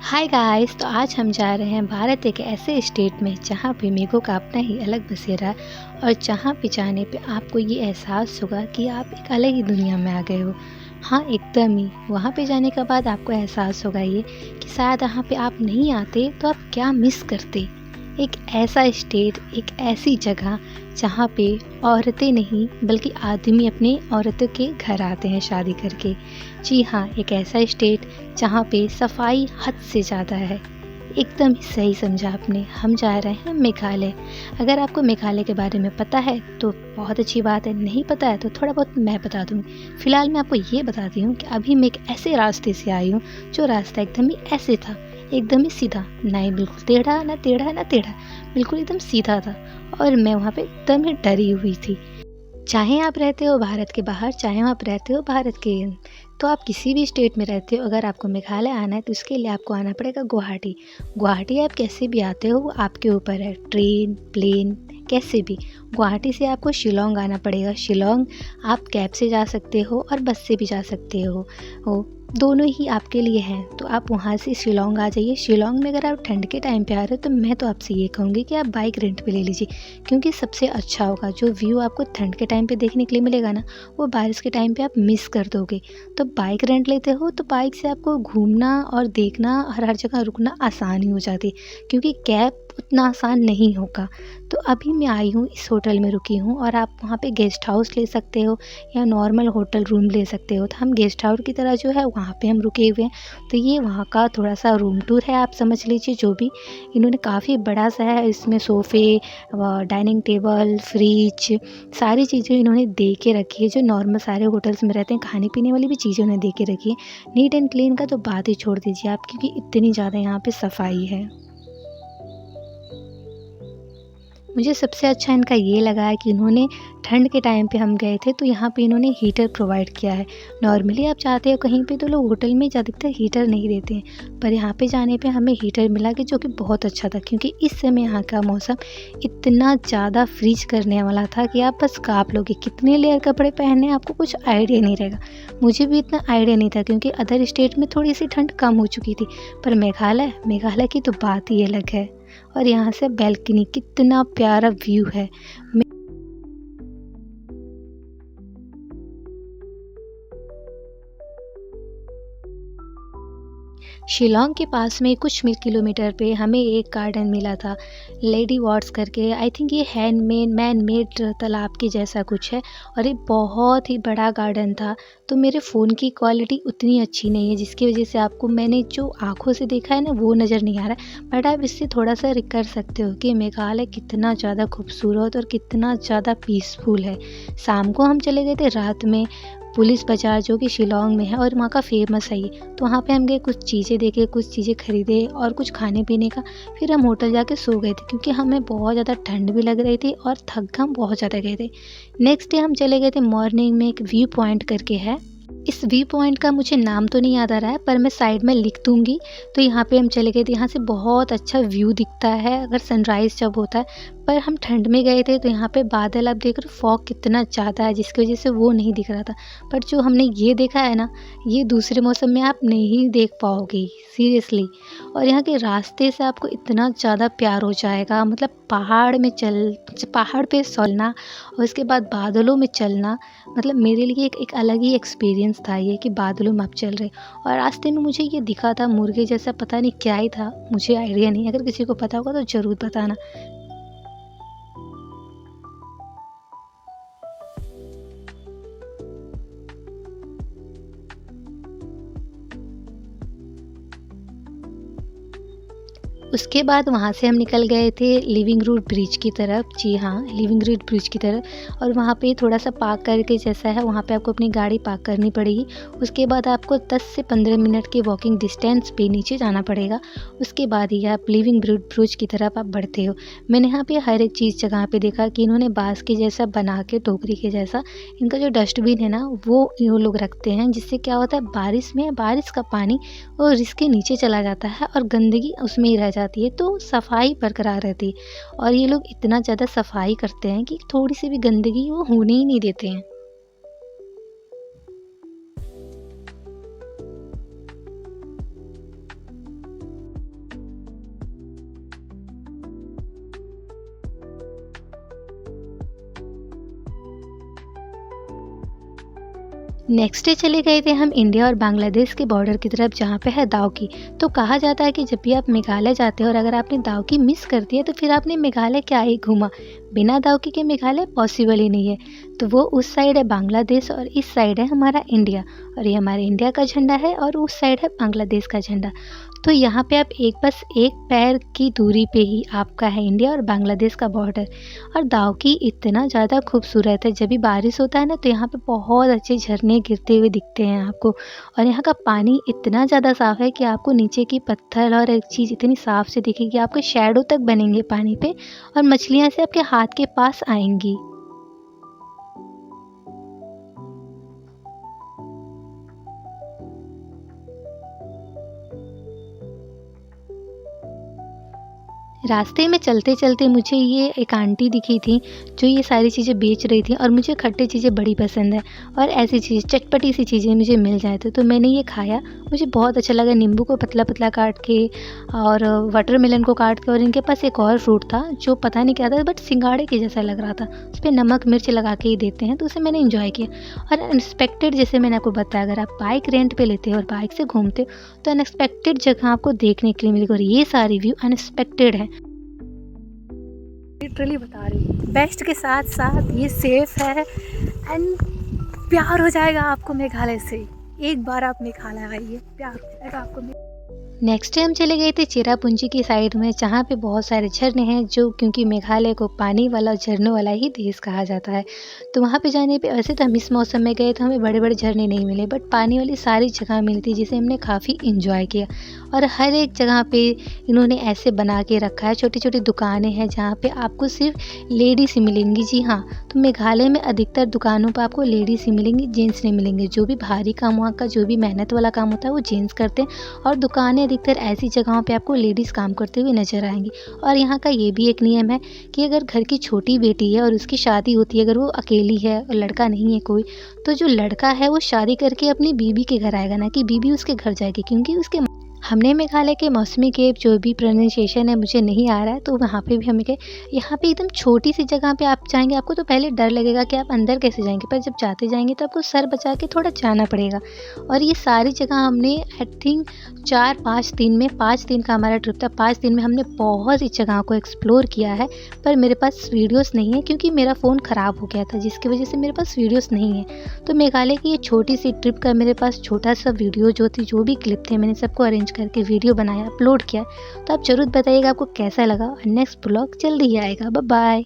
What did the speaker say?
Hi guys. तो आज हम जा रहे हैं भारत एक ऐसे स्टेट में जहाँ पे मेघों का अपना ही अलग बसेरा है और जहाँ पे जाने पे आपको ये एहसास होगा कि आप एक अलग ही दुनिया में आ गए हो। हाँ, एकदम ही। वहाँ पे जाने के बाद आपको एहसास होगा ये कि शायद यहाँ पे आप नहीं आते तो आप क्या मिस करते। एक ऐसा स्टेट, एक ऐसी जगह जहाँ पे औरतें नहीं बल्कि आदमी अपने औरतों के घर आते हैं शादी करके। जी हाँ, एक ऐसा स्टेट जहाँ पे सफाई हद से ज़्यादा है। एकदम ही सही समझा आपने। हम जा रहे हैं मेघालय। अगर आपको मेघालय के बारे में पता है तो बहुत अच्छी बात है, नहीं पता है तो थोड़ा बहुत मैं बता दूँगी। फ़िलहाल मैं आपको ये बताती हूँ कि अभी मैं एक ऐसे रास्ते से आई हूँ जो रास्ता एकदम ही ऐसे था, एकदम ही सीधा, ना ही बिल्कुल टेढ़ा, ना टेढ़ा, ना टेढ़ा, बिल्कुल एकदम सीधा था। और मैं वहाँ पे एकदम ही डरी हुई थी। चाहे आप रहते हो भारत के बाहर, चाहे आप रहते हो भारत के तो आप किसी भी स्टेट में रहते हो, अगर आपको मेघालय आना है तो उसके लिए आपको आना पड़ेगा गुवाहाटी। गुवाहाटी आप कैसे भी आते हो वो आपके ऊपर है, ट्रेन, प्लेन, कैसे भी। गुवाहाटी से आपको शिलोंग आना पड़ेगा। शिलोंग आप कैब से जा सकते हो और बस से भी जा सकते हो, दोनों ही आपके लिए हैं। तो आप वहाँ से शिलोंग आ जाइए। शिलोंग में अगर आप ठंड के टाइम पे आ रहे हो तो मैं तो आपसे ये कहूँगी कि आप बाइक रेंट पे ले लीजिए, क्योंकि सबसे अच्छा होगा। जो व्यू आपको ठंड के टाइम पे देखने के लिए मिलेगा ना, वो बारिश के टाइम पे आप मिस कर दोगे। तो बाइक रेंट लेते हो तो बाइक से आपको घूमना और देखना, हर जगह रुकना आसानी हो जाती, क्योंकि कैब उतना आसान नहीं होगा। तो अभी मैं आई हूँ, इस होटल में रुकी हूँ और आप वहाँ पे गेस्ट हाउस ले सकते हो या नॉर्मल होटल रूम ले सकते हो। तो हम गेस्ट हाउस की तरह जो है वहाँ पे हम रुके हुए हैं। तो ये वहाँ का थोड़ा सा रूम टूर है, आप समझ लीजिए। जो भी इन्होंने काफ़ी बड़ा सा है, इसमें सोफ़े, डाइनिंग टेबल, फ्रिज, सारी चीज़ें इन्होंने दे के रखी है जो नॉर्मल सारे होटल्स में रहते हैं। खाने पीने वाली भी चीज़ें उन्होंने दे के रखी है। नीट एंड क्लीन का तो बात ही छोड़ दीजिए आप, क्योंकि इतनी ज़्यादा यहाँ पे सफाई है। मुझे सबसे अच्छा इनका ये लगा है कि इन्होंने ठंड के टाइम पे हम गए थे तो यहाँ पे इन्होंने हीटर प्रोवाइड किया है। नॉर्मली आप जाते हो कहीं पे तो लोग होटल में ज़्यादातर हीटर नहीं देते हैं, पर यहाँ पे जाने पे हमें हीटर मिला कि जो कि बहुत अच्छा था, क्योंकि इस समय यहाँ का मौसम इतना ज़्यादा फ्रीज करने वाला था कि आप बस काँप लोगे। कितने लेयर कपड़े पहने आपको कुछ आइडिया नहीं रहेगा। मुझे भी इतना आइडिया नहीं था, क्योंकि अदर स्टेट में थोड़ी सी ठंड कम हो चुकी थी, पर मेघालय मेघालय की तो बात ही अलग है। और यहाँ से बैल्कनी, कितना प्यारा व्यू है। शिलोंग के पास में कुछ किलोमीटर पे हमें एक गार्डन मिला था, लेडी वार्ड्स करके। आई थिंक ये हैंडमेड मैन मेड तालाब के जैसा कुछ है, और ये बहुत ही बड़ा गार्डन था। तो मेरे फ़ोन की क्वालिटी उतनी अच्छी नहीं है, जिसकी वजह से आपको मैंने जो आँखों से देखा है ना वो नज़र नहीं आ रहा है, बट आप इससे थोड़ा सा कर सकते हो कि मेघालय कितना ज़्यादा खूबसूरत और कितना ज़्यादा पीसफुल है। शाम को हम चले गए थे, रात में, पुलिस बाज़ार जो कि शिलांग में है और वहाँ का फ़ेमस है ये। तो वहाँ पे हम गए, कुछ चीज़ें देखे, कुछ चीज़ें खरीदे और कुछ खाने-पीने का। फिर हम होटल जाके सो गए थे, क्योंकि हमें बहुत ज़्यादा ठंड भी लग रही थी और थक हम बहुत ज़्यादा गए थे। नेक्स्ट डे हम चले गए थे मॉर्निंग में, एक व्यू पॉइंट करके है। इस व्यू पॉइंट का मुझे नाम तो नहीं याद आ रहा है, पर मैं साइड में लिख दूँगी। तो यहाँ पे हम चले गए थे, यहाँ से बहुत अच्छा व्यू दिखता है अगर सनराइज़ जब होता है। पर हम ठंड में गए थे तो यहाँ पे बादल, आप देख रहे हो फॉग कितना ज़्यादा है, जिसकी वज़ह से वो नहीं दिख रहा था। पर जो हमने ये देखा है ना, ये दूसरे मौसम में आप नहीं देख पाओगे, सीरियसली। और यहाँ के रास्ते से आपको इतना ज़्यादा प्यार हो जाएगा, मतलब पहाड़ पे चलना और उसके बाद बादलों में चलना, मतलब मेरे लिए एक अलग ही एक्सपीरियंस था ये, कि बादलों में आप चल रहे। और रास्ते में मुझे ये दिखा था मुर्गे जैसा, पता नहीं क्या ही था, मुझे आइडिया नहीं है। अगर किसी को पता होगा तो ज़रूर बताना। उसके बाद वहाँ से हम निकल गए थे लिविंग रूट ब्रिज की तरफ। जी हाँ, लिविंग रूट ब्रिज की तरफ। और वहाँ पे थोड़ा-सा पार्क करके जैसा है, वहाँ पे आपको अपनी गाड़ी पार्क करनी पड़ेगी। उसके बाद आपको 10 से 15 मिनट की वॉकिंग डिस्टेंस पे नीचे जाना पड़ेगा। उसके बाद ही आप लिविंग रूट ब्रिज की तरफ आप बढ़ते हो। मैंने यहाँ पे हर एक चीज़ जगह पे देखा कि इन्होंने बाँस के जैसा बना के, टोकरी के जैसा, इनका जो डस्टबिन है ना, वो लोग रखते हैं, जिससे क्या होता है, बारिश में बारिश का पानी और इसके नीचे चला जाता है और गंदगी उसमें ही रह जाती है, तो सफाई बरकरार रहती है। और ये लोग इतना ज़्यादा सफाई करते हैं कि थोड़ी सी भी गंदगी वो होने ही नहीं देते हैं। नेक्स्ट डे चले गए थे हम इंडिया और बांग्लादेश के बॉर्डर की तरफ, जहाँ पे है दावकी। तो कहा जाता है कि जब भी आप मेघालय जाते हो और अगर आपने दावकी मिस कर दिया तो फिर आपने मेघालय क्या ही घूमा। बिना दावकी के मेघालय पॉसिबल ही नहीं है। तो वो उस साइड है बांग्लादेश और इस साइड है हमारा इंडिया, और ये हमारे इंडिया का झंडा है और उस साइड है बांग्लादेश का झंडा। तो यहाँ पे आप बस एक पैर की दूरी पे ही आपका है इंडिया और बांग्लादेश का बॉर्डर। और दावकी इतना ज़्यादा खूबसूरत है, जब भी बारिश होता है ना तो यहाँ पे बहुत अच्छे झरने गिरते हुए दिखते हैं आपको। और यहाँ का पानी इतना ज़्यादा साफ़ है कि आपको नीचे की पत्थर और एक चीज़ इतनी साफ़ से दिखेगी, आपके शैडो तक बनेंगे पानी पे, और मछलियाँ से आपके हाथ के पास आएंगी। रास्ते में चलते-चलते मुझे ये एक आंटी दिखी थी, जो ये सारी चीज़ें बेच रही थी, और मुझे खट्टी चीज़ें बड़ी पसंद है, और ऐसी चीज़ चटपटी सी चीज़ें मुझे मिल जाए तो मैंने ये खाया। मुझे बहुत अच्छा लगा, नींबू को पतला-पतला काट के और वाटरमेलन को काट के, और इनके पास एक और फ्रूट था जो पता नहीं क्या था बट सिंघाड़े के जैसा लग रहा था। उसपे नमक मिर्च लगा के ही देते हैं, तो उसे मैंने एन्जॉय किया। और अनएक्सपेक्टेड, जैसे मैंने आपको बताया, अगर आप बाइक रेंट पे लेते हो और बाइक से घूमते हो तो अनएक्सपेक्टेड जगह आपको देखने के लिए मिलेगी, और ये सारी व्यू अनएक्सपेक्टेड है। लिटरली बता रही हूँ, बेस्ट के साथ साथ ये सेफ है, एंड प्यार हो जाएगा आपको मेघालय से। एक बार आप मेघालय आइए, प्यार हो जाएगा आपको। नेक्स्ट डे हम चले गए थे चेरापूंजी की साइड में, जहाँ पे बहुत सारे झरने हैं, जो क्योंकि मेघालय को पानी वाला झरनों वाला ही देश कहा जाता है। तो वहाँ पे जाने पे, वैसे तो हम इस मौसम में गए तो हमें बड़े बड़े झरने नहीं मिले, बट पानी वाली सारी जगह मिली थी, जिसे हमने काफ़ी इंजॉय किया। और हर एक जगह पे इन्होंने ऐसे बना के रखा है, छोटी छोटी दुकानें हैं जहाँ पे आपको सिर्फ लेडीज़ ही मिलेंगी। जी हाँ, तो मेघालय में अधिकतर दुकानों पर आपको लेडीज़ ही मिलेंगी, जेंट्स नहीं मिलेंगे। जो भी भारी काम वहाँ का, जो भी मेहनत वाला काम होता है वो जेंट्स करते हैं, और दुकानें अधिकतर ऐसी जगहों पे आपको लेडीज़ काम करते हुए नज़र आएंगी। और यहाँ का ये भी एक नियम है कि अगर घर की छोटी बेटी है और उसकी शादी होती है, अगर वो अकेली है और लड़का नहीं है कोई, तो जो लड़का है वो शादी करके अपनी बीवी के घर आएगा, ना कि बीवी उसके घर जाएगी, क्योंकि उसके हमने मेघालय के मौसमी के जो भी प्रोनाउंसिएशन है मुझे नहीं आ रहा है, तो वहाँ पे भी हमें गए। यहाँ पे एकदम छोटी सी जगह पे आप जाएंगे, आपको तो पहले डर लगेगा कि आप अंदर कैसे जाएंगे, पर जब जाते जाएंगे तो आपको सर बचा के थोड़ा जाना पड़ेगा। और ये सारी जगह हमने आई थिंक 4-5 दिन में, 5 दिन का हमारा ट्रिप था, 5 दिन में हमने बहुत सी जगहों को एक्सप्लोर किया है। पर मेरे पास वीडियोस नहीं है, क्योंकि मेरा फ़ोन ख़राब हो गया था, जिसकी वजह से मेरे पास वीडियोस नहीं है। तो मेघालय की ये छोटी सी ट्रिप का मेरे पास छोटा सा वीडियो जो भी क्लिप थे, मैंने सबको अरेंज करके वीडियो बनाया, अपलोड किया। तो आप ज़रूर बताइएगा आपको कैसा लगा, और नेक्स्ट ब्लॉग जल्दी ही आएगा। Bye bye.